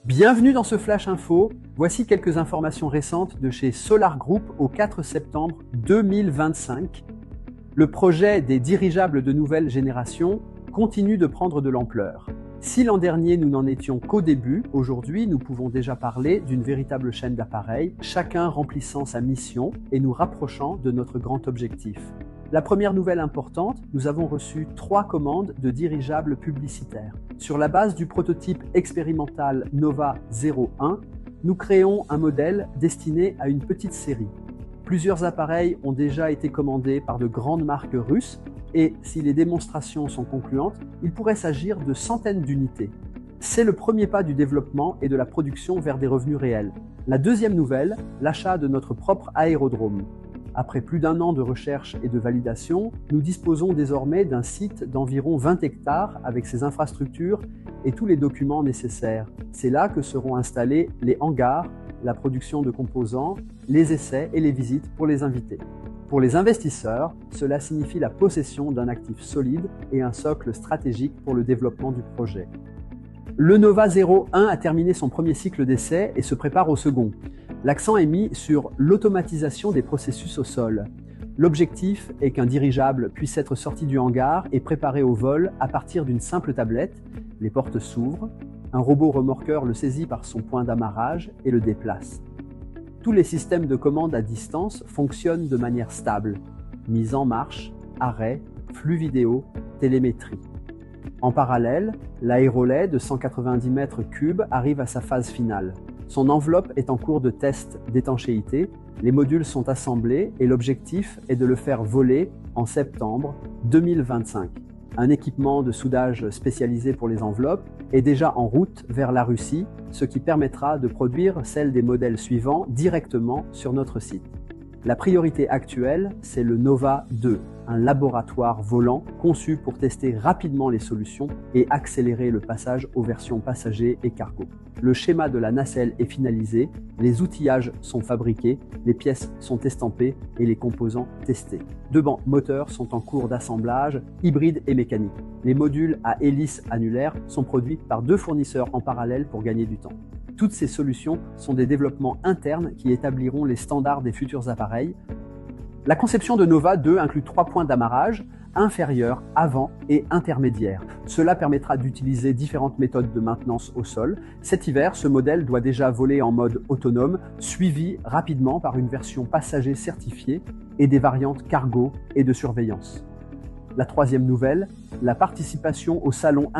Bienvenue dans ce Flash Info. Voici quelques informations récentes de chez Solar Group au 4 septembre 2025. Le projet des dirigeables de nouvelle génération continue de prendre de l'ampleur. Si l'an dernier nous n'en étions qu'au début, aujourd'hui nous pouvons déjà parler d'une véritable chaîne d'appareils, chacun remplissant sa mission et nous rapprochant de notre grand objectif. La première nouvelle importante, nous avons reçu 3 commandes de dirigeables publicitaires. Sur la base du prototype expérimental Nova 01, nous créons un modèle destiné à une petite série. Plusieurs appareils ont déjà été commandés par de grandes marques russes et si les démonstrations sont concluantes, il pourrait s'agir de centaines d'unités. C'est le premier pas du développement et de la production vers des revenus réels. La deuxième nouvelle, l'achat de notre propre aérodrome. Après plus d'1 an de recherche et de validation, nous disposons désormais d'un site d'environ 20 hectares avec ses infrastructures et tous les documents nécessaires. C'est là que seront installés les hangars, la production de composants, les essais et les visites pour les invités. Pour les investisseurs, cela signifie la possession d'un actif solide et un socle stratégique pour le développement du projet. Le Nova 01 a terminé son premier cycle d'essai et se prépare au second. L'accent est mis sur l'automatisation des processus au sol. L'objectif est qu'un dirigeable puisse être sorti du hangar et préparé au vol à partir d'une simple tablette. Les portes s'ouvrent, un robot remorqueur le saisit par son point d'amarrage et le déplace. Tous les systèmes de commande à distance fonctionnent de manière stable. Mise en marche, arrêt, flux vidéo, télémétrie. En parallèle, l'aérolait de 190 mètres cubes arrive à sa phase finale. Son enveloppe est en cours de test d'étanchéité, les modules sont assemblés et l'objectif est de le faire voler en septembre 2025. Un équipement de soudage spécialisé pour les enveloppes est déjà en route vers la Russie, ce qui permettra de produire celles des modèles suivants directement sur notre site. La priorité actuelle, c'est le Nova 2, un laboratoire volant conçu pour tester rapidement les solutions et accélérer le passage aux versions passagers et cargo. Le schéma de la nacelle est finalisé, les outillages sont fabriqués, les pièces sont estampées et les composants testés. 2 bancs moteurs sont en cours d'assemblage, hybrides et mécaniques. Les modules à hélice annulaire sont produits par 2 fournisseurs en parallèle pour gagner du temps. Toutes ces solutions sont des développements internes qui établiront les standards des futurs appareils. La conception de Nova 2 inclut 3 points d'amarrage, inférieur, avant et intermédiaire. Cela permettra d'utiliser différentes méthodes de maintenance au sol. Cet hiver, ce modèle doit déjà voler en mode autonome, suivi rapidement par une version passager certifiée et des variantes cargo et de surveillance. La troisième nouvelle, la participation au salon